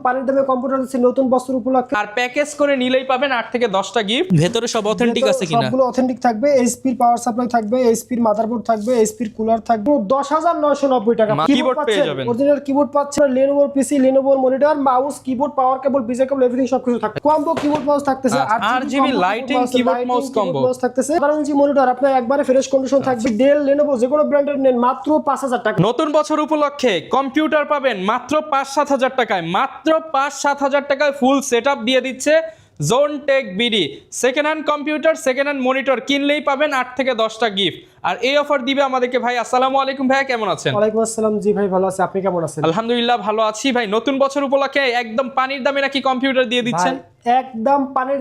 পানির দামে কম্পিউটার দিচ্ছি নতুন বছর উপলক্ষে। আর প্যাকেজ করে নিলেই পাবেন 8 থেকে 10টা গিফট। ভেতরে সব অথেন্টিক আছে কিনা? সবগুলো অথেন্টিক থাকবে। এইচপির পাওয়ার সাপ্লাই থাকবে, এইচপির মাদারবোর্ড থাকবে, এইচপির কুলার থাকবে। 10,990 টাকা কিবোর্ড পেয়ে যাবেন। অরিজিনাল কিবোর্ড পাচ্ছেন, Lenovo পিসি, Lenovo মনিটর, মাউস, কিবোর্ড, পাওয়ার কেবল, বিজে কেবল, এভরিথিং সবকিছু থাকবে। কম্বো কিবোর্ড মাউস থাকতেছে, 8GB lighting keyboard mouse combo থাকতেছে। 12 ইঞ্চি মনিটর আপনার একবারে ফ্রেশ কন্ডিশন থাকবে। ডেল, Lenovo যে কোনো ব্র্যান্ডের নেন মাত্র 5,000 টাকা। নতুন বছর উপলক্ষে কম্পিউটার পাবেন মাত্র 5-7 হাজার টাকায়। মাত্র 5-7 হাজার টাকায় ফুল সেটআপ দিয়ে দিচ্ছে Zonetech BD. Second hand computer, second hand monitor কিনলেই পাবেন 8 থেকে 10টা গিফট। আর এই অফার দিবে আমাদেরকে ভাই। আসসালামু আলাইকুম ভাই, কেমন আছেন? ওয়ালাইকুম আসসালাম। জি ভাই ভালো আছি, আপনি কেমন আছেন? আলহামদুলিল্লাহ ভালো আছি ভাই। নতুন বছর উপলক্ষে একদম পানির দামে নাকি কম্পিউটার দিয়ে দিচ্ছেন? একদম পানির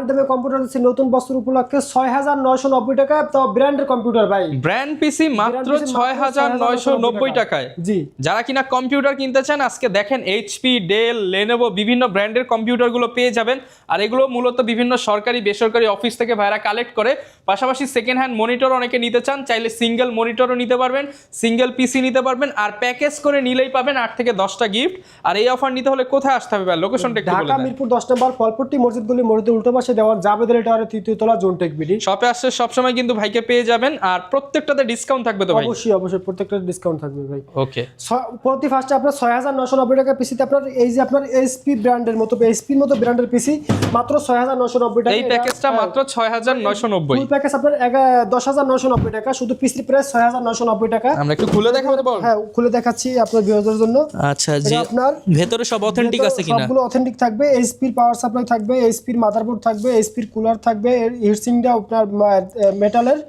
দামে কম্পিউটার দিচ্ছি নতুন বছর উপলক্ষে 6,990 টাকা। তো ব্র্যান্ডের কম্পিউটার ভাই, ব্র্যান্ড পিসি মাত্র 6,990 টাকায়। জি, যারা কিনা কম্পিউটার কিনতে চান আজকে দেখেন এইচপি, ডেল, লেনোভো বিভিন্ন ব্র্যান্ডের কম্পিউটারগুলো পেয়ে যাবেন। আর এগুলো মূলত বিভিন্ন সরকারি বেসরকারি অফিস থেকে ভাইরা কালেক্ট করে। পাশাপাশি সেকেন্ড হ্যান্ড মনিটর অনেকে নিতে চান, চাইলে সিঙ্গেল মনিটরও নিতে পারবেন, সিঙ্গেল পিসি নিতে পারবেন। আর প্যাকেজ করে নিলেই পাবেন 8 থেকে 10টা গিফট। আর এই অফার নিতে হলে কোথায় আসতে হবে ভাই? লোকেশনটা একটু বলে ঢাকা দেন। মিরপুর 10 নম্বর ফলপট্টি মসজিদ গলি, মসজিদের উল্টো পাশে দেওয়ার জাবেদ আলী টাওয়ারের 3য় তলা, জোনটেক বিডি। শপে আসলে সবসময় কিন্তু ভাইকে পেয়ে যাবেন। আর প্রত্যেকটাতে ডিসকাউন্ট থাকবে তো ভাই? অবশ্যই প্রত্যেকটা ডিসকাউন্ট থাকবে ভাই। ওকে, প্রতি ফার্স্টে আপনার 6,990 টাকা পিসিতে আপনার এই যে আপনার এইচপি ব্র্যান্ডের মতো, এইচপির মতো ব্র্যান্ডের পিসি মাত্র 6,990 টাকা। এই প্যাকেজটা মাত্র 6,990। ফুল প্যাকেজ আপনার 10,990 টাকা। শুধু পিসির প্রাইস 6,990 টাকা। আমরা একটু খুলে দেখাতে পারবো? হ্যাঁ, খুলে দেখাচ্ছি আপনার ভিউয়ারদের জন্য। আচ্ছা জি, আপনার ভেতরে সব অথেন্টিক আছে কিনা? সবগুলো অথেন্টিক থাকবে। এইচপির পাওয়ার সাপ্লাই থাকবে, এইচপির মাদারবোর্ড থাকবে, এইচপির কুলার থাকবে, হিটসিংটা আপনার মেটালের।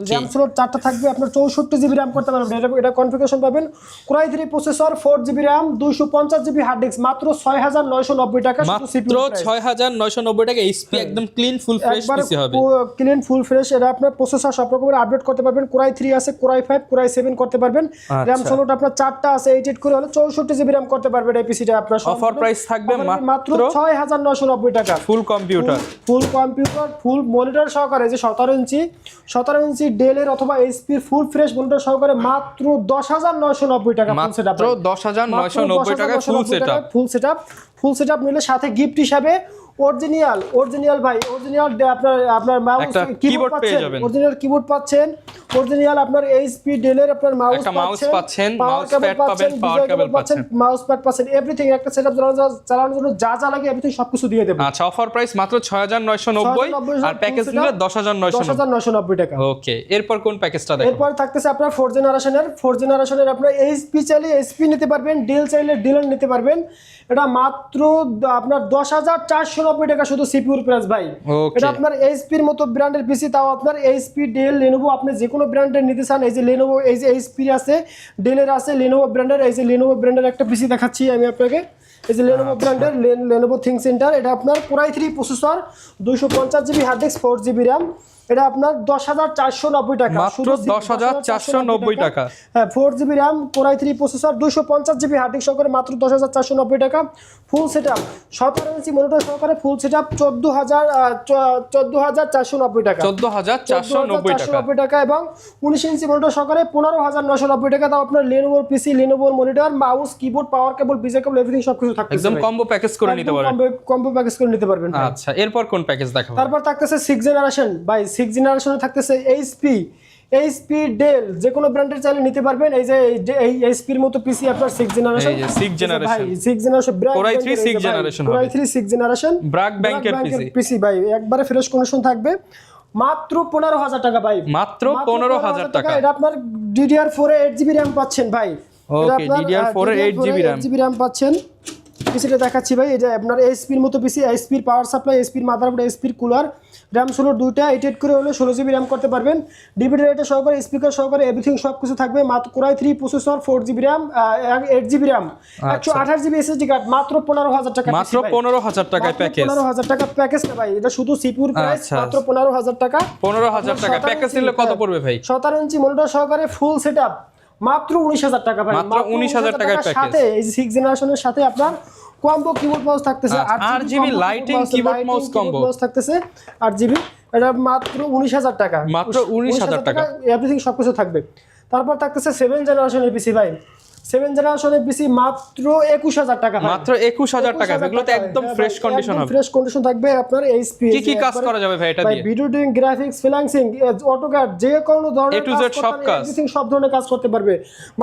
র্যাম স্লট 4টা থাকবে। আপনার 64GB র্যাম করতে পারবেন। এটা কনফিগারেশন পাবেন Core i3 processor, 4GB RAM, 250GB hard disk, মাত্র 6,990 টাকা। মাত্র 6,990 টাকা। এইচপি একদম ক্লিন ফুল ফ্রেশ পিসি হবে। Clean full fresh. এটা আপনার প্রসেসর সব রকমের আপডেট করতে পারবেন। Core i3 আছে, Core i5, Core i7 করতে পারবেন। র্যাম স্লট আপনার 4টা আছে, 8 করে হলে 64GB র্যাম করতে পারবেন। এই পিসিটা আপনার অফার প্রাইস থাকবে মাত্র 6,990 টাকা। ফুল কম্পিউটার, ফুল মনিটর সহকারে যে 17 ইঞ্চি ডেলের অথবা এইচপির ফুল ফ্রেশ মনিটর সহকারে মাত্র 10,990 টাকা। মাত্র 10,990 টাকা ফুল সেটআপ। ফুল সেটআপ নিলে সাথে গিফট হিসাবে অরিজিনাল ভাই, আপনার মাউস, কিবোর্ড পেয়ে যাবেন। অরিজিনাল কিবোর্ড পাচ্ছেন, অরিজিনাল আপনার এইচপি ডেলের আপনার মাউস পাচ্ছেন, মাউস প্যাড পাবেন, পাওয়ার কেবল পাচ্ছেন, মাউস প্যাড পাচ্ছেন, এভরিথিং। একটা সেটআপ চালানোর জন্য যা লাগে এভরিথিং সবকিছু দিয়ে দেব। আচ্ছা, অফার প্রাইস মাত্র 6,990 আর প্যাকেজ নিলে 10,990 টাকা। ওকে, এরপর কোন প্যাকেজটা দেখো? এরপর থাকতেছে আপনার 4 জেনারেশনের আপনার এইচপি চাইলে এইচপি নিতে পারবেন, ডেল চাইলে ডেল নিতে পারবেন। এটা মাত্র আপনার 10,490 টাকা শুধু সিপিইউর প্রাইস ভাই। এটা আপনার এইচপির মতো ব্র্যান্ডের পিসি, তাও আপনার এইচপি, ডেল, লেনোভো আপনি যে কোনো ব্র্যান্ডের নিতে চান। এই যে লেনোভো, এই যে এইচপি আছে, ডেলের আছে, লেনোভো ব্র্যান্ডের। এই যে লেনোভো ব্র্যান্ডের একটা পিসি দেখাচ্ছি আমি আপনাকে। এই যে লেনোভো ব্র্যান্ডের লেনোভো থিং সেন্টার। এটা আপনার Core i3 processor, 250GB hard disk, 4GB RAM. এটা আপনার 10,490 টাকা, মাত্র 10,490 টাকা। হ্যাঁ, 4GB RAM, Core i3 processor, 250GB hard disk সহকারে মাত্র 10,490 টাকা। ফুল সেটআপ 17 ইঞ্চি মনিটর সহকারে ফুল সেটআপ 14,490 টাকা। 14,490 টাকা। এবং 19 ইঞ্চি মনিটর সহকারে 15,990 টাকা। তাও আপনার Lenovo পিসি, Lenovo মনিটর, মাউস, কিবোর্ড, পাওয়ার কেবল, বিজে কেবল, এভরিথিং সবকিছু থাকবে। একদম কম্বো প্যাকেজ করে নিতে পারবেন। কম্বো প্যাকেজ করে নিতে পারবেন। আচ্ছা, এরপর কোন প্যাকেজ দেখাবো? তারপর থাকতেছে 6 জেনারেশন ভাই। 6 জেনারেশনে থাকতেছে এইচপি, ডেল যে কোনো ব্র্যান্ডের চাইলে নিতে পারবেন। এই যে এই এইচপির মতো পিসি আপনার 6 জেনারেশন। এই যে 6 generation, 6 generation Core i3 6 generation হবে। Core i3 6 জেনারেশন ব্র্যাক ব্যাংকের পিসি ভাই, একবারে ফ্রেশ কন্ডিশন থাকবে। মাত্র 15,000 টাকা ভাই। মাত্র 15,000 টাকা। এটা আপনার DDR4 এ 8GB র্যাম পাচ্ছেন ভাই। ওকে, DDR4 এ 8GB র্যাম পাচ্ছেন। পিসিটা দেখাচ্ছি ভাই। এটা আপনার এইচপির মতো পিসি, এইচপির পাওয়ার সাপ্লাই, এইচপির মাদারবোর্ড, এইচপির কুলার, র্যাম স্লট দুইটা, 8 করে হলে 16GB র্যাম করতে পারবেন। ডিভিডি রাইটার সহকারে, স্পিকার সহকারে, এভরিথিং সবকিছু থাকবে। মাত্র Core i3 processor, 4GB RAM, 8GB RAM, 128GB SSD card, মাত্র 15,000 টাকা। মাত্র 15,000 টাকায় প্যাকেজ। 15,000 টাকা প্যাকেজ না ভাই, এটা শুধু সিপিইউর প্রাইস মাত্র 15,000 টাকা। 15,000 টাকা প্যাকেজ নিলে কত পড়বে ভাই? 17 ইঞ্চি মনিটর সহকারে ফুল সেটআপ মাত্র 19,000 টাকা ভাই। মাত্র 19,000 টাকায় প্যাকেজ। সাথে এই 6 জেনারেশনের সাথে আপনার কম্বো কিবোর্ড মাউস থাকতেছে, 8GB lighting keyboard mouse combo থাকতেছে, 8GB। এটা মাত্র 19,000 টাকা। মাত্র 19,000 টাকা এভরিথিং সবকিছু থাকবে। তারপর থাকতেছে 7 জেনারেশনের পিসি ভাই। 7 জেনারেশনের পিসি মাত্র 21000 টাকা। মাত্র 21000 টাকা, এগুলো তো একদম ফ্রেশ কন্ডিশন হবে। ফ্রেশ কন্ডিশন থাকবে আপনার এইচপি। কি কাজ করা যাবে ভাই এটা দিয়ে? Video editing, graphics, freelancing, AutoCAD, যে কোনো ধরনের A to Z সব কাজ, এভরিথিং সব ধরনের কাজ করতে পারবে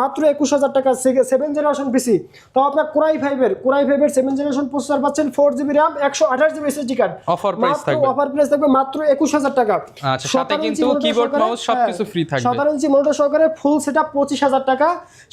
মাত্র 21000 টাকা। 7 জেনারেশন পিসি, তো আপনার কোরাই 5 এর 7 জেনারেশন প্রসেসর পাচ্ছেন, 4GB RAM, 128GB SSD card. Offer price থাকবে, অফার প্রাইস থাকবে মাত্র 21000 টাকা। আচ্ছা, সাথে কিন্তু কিবোর্ড মাউস সবকিছু ফ্রি থাকবে। 17 ইঞ্চি মনিটর সহকারে ফুল সেটআপ 25000 টাকা,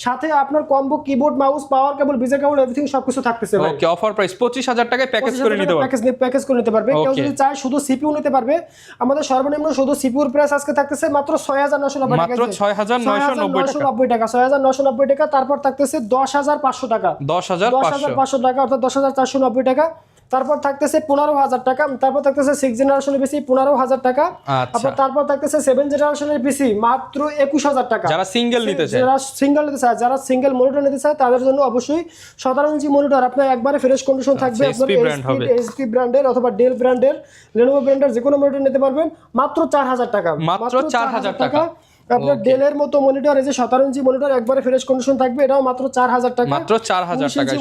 সাথে আপনার কম্বো কিবোর্ড, মাউস, পাওয়ার কেবল, বিজে কেবল, এভরিথিং সবকিছু থাকতেছে ভাই। ওকে, অফার প্রাইস 25000 টাকায় প্যাকেজ করে নিতে পারবে। প্যাকেজ করে নিতে পারবে। কেউ যদি চায় শুধু সিপিইউ নিতে পারবে, আমাদের সর্বনিম্ন শুধু সিপিইউর প্রাইস আজকে থাকতেছে মাত্র 6990 টাকা। মাত্র 6990 টাকা, 6990 টাকা। তারপর থাকতেছে 10500 টাকা, 10500 টাকা, অর্থাৎ 10490 টাকা। তারপর থাকতেছে 15000 টাকা। তারপর থাকতেছে 6 জেনারেশনের পিসি 15000 টাকা। আচ্ছা, তারপর থাকতেছে 7 জেনারেশনের পিসি মাত্র 21000 টাকা। যারা সিঙ্গেল নিতে চায়, যারা সিঙ্গেল মনিটর নিতে চায় তাদের জন্য অবশ্যই 17 ইঞ্চি মনিটর আপনার একবারে ফ্রেশ কন্ডিশন থাকবে। আপনার এইচপি ব্র্যান্ডের অথবা ডেল ব্র্যান্ডের, লেনোভো ব্র্যান্ডের যে কোনো মনিটর নিতে পারবেন মাত্র 4000 টাকা। মাত্র 4000 টাকা। আপনার ডেলের মতো মনিটর, এই যে 17 ইঞ্চি মনিটর একবারে ফ্রেশ কন্ডিশন থাকবে, এটাও মাত্র 4000 টাকা। মাত্র 4000 টাকা।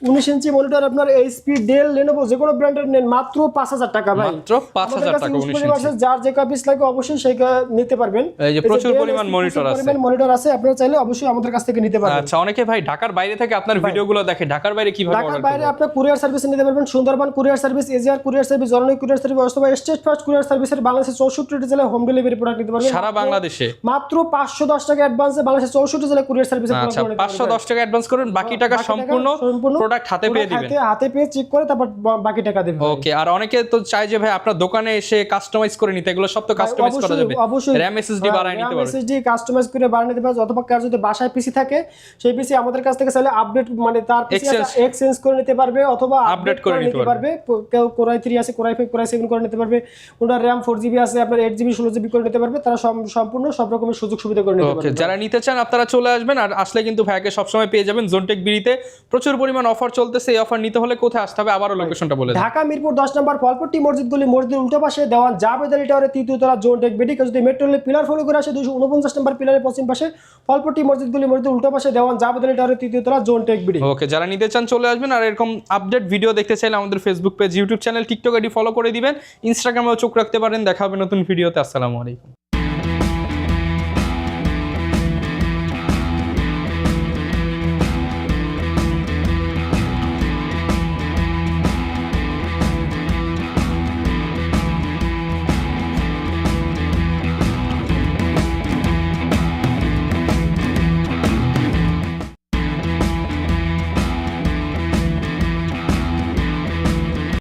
19 ইঞ্চি মনিটর আপনার এইচপি, ডেল, লেনোভো যে কোনো ব্র্যান্ডের নেন মাত্র 5000 টাকা ভাই। মাত্র 5000 টাকা। 19 ইঞ্চি, যার যে পিস লাগে অবশ্যই সেইটা নিতে পারবেন। এই যে প্রচুর পরিমাণ মনিটর আছে, আপনারা চাইলে অবশ্যই আমাদের কাছ থেকে নিতে পারবেন। আচ্ছা, অনেকে ভাই ঢাকার বাইরে থেকে আপনার ভিডিওগুলো দেখে, ঢাকার বাইরে কিভাবে অর্ডার করবে? ঢাকার বাইরে আপনি কুরিয়ার সার্ভিস নিতে পারবেন। Sundarban courier service, AGR courier service, জননী কুরিয়ার সার্ভিস অথবা স্টেট ফার্স্ট কুরিয়ার সার্ভিসের বাংলাদেশের 64 জেলায় হোম ডেলিভারি প্রোডাক্ট নিতে পারবেন সারা বাংলাদেশে। মাত্র 510 টাকা অ্যাডভান্সে বাংলাদেশের 64 জেলায় কুরিয়ার সার্ভিসের প্রোডাক্ট নিতে পারবেন। 510 টাকা অ্যাডভান্স করুন, বাকি টাকা সম্পূর্ণ প্রোডাক্ট হাতে পেয়ে দিবেন। হাতে পেয়ে চেক করে তারপর বাকি টাকা দেবেন। ওকে, আর অনেকে তো চায় যে ভাই আপনার দোকানে এসে কাস্টমাইজ করে নিতে, এগুলো সব তো কাস্টমাইজ করা যাবে। অবশ্যই RAM SSD বাড়ায় নিতে পারবে, SSD কাস্টমাইজ করে বাড়ায় নিতে পারবে। অথবা কার যদি বাসায় পিসি থাকে, সেই পিসি আমাদের কাছ থেকে চাইলে আপডেট মানে তার পিসি এক্সচেঞ্জ করে নিতে পারবে অথবা আপডেট করে নিতে পারবে। কেউ কোরাই 3 আছে, কোরাই 5, কোরাই 7 করে নিতে পারবে। ওটা RAM 4GB আছে, আপনার 8GB 16GB করে নিতে পারবে। তারা সম্পূর্ণ সব রকমের সুযোগ সুবিধা করে নিতে পারবে। ওকে, যারা নিতে চান আপনারা চলে আসবেন, আর আসলে কিন্তু ভাইকে সবসময় পেয়ে যাবেন। জোনটেক বিড়িতে প্রচুর পরিমাণ অফার চলতেছে। এই অফার নিতে হলে কোথায় আসতে হবে, আবারও লোকেশনটা বলে দেন। ঢাকা মিরপুর 10 নম্বর ফলপট্টি মসজিদ গলি, মসজিদের উল্টো পাশে দেওয়ান জাবেদ আলী টাওয়ারের 3য় তলা, জোনটেক বিডি। যদি মেট্রো রেলের পিলার ফলো করে আসে 249 নম্বর পিলারের পশ্চিম পাশে ফলপট্টি মসজিদ গলি, মসজিদের উল্টো পাশে দেওয়ান জাবেদ আলী টাওয়ারের 3য় তলা, জোনটেক বিডি। ওকে, যারা নিতে চান চলে আসবেন। আর এরকম আপডেট ভিডিও দেখতে চাইলে আমাদের Facebook page, YouTube channel, TikTok ID follow করে দিবেন। ইনস্টাগ্রামেও চোখ রাখতে পারেন। দেখা হবে নতুন ভিডিওতে। আসসালামু আলাইকুম।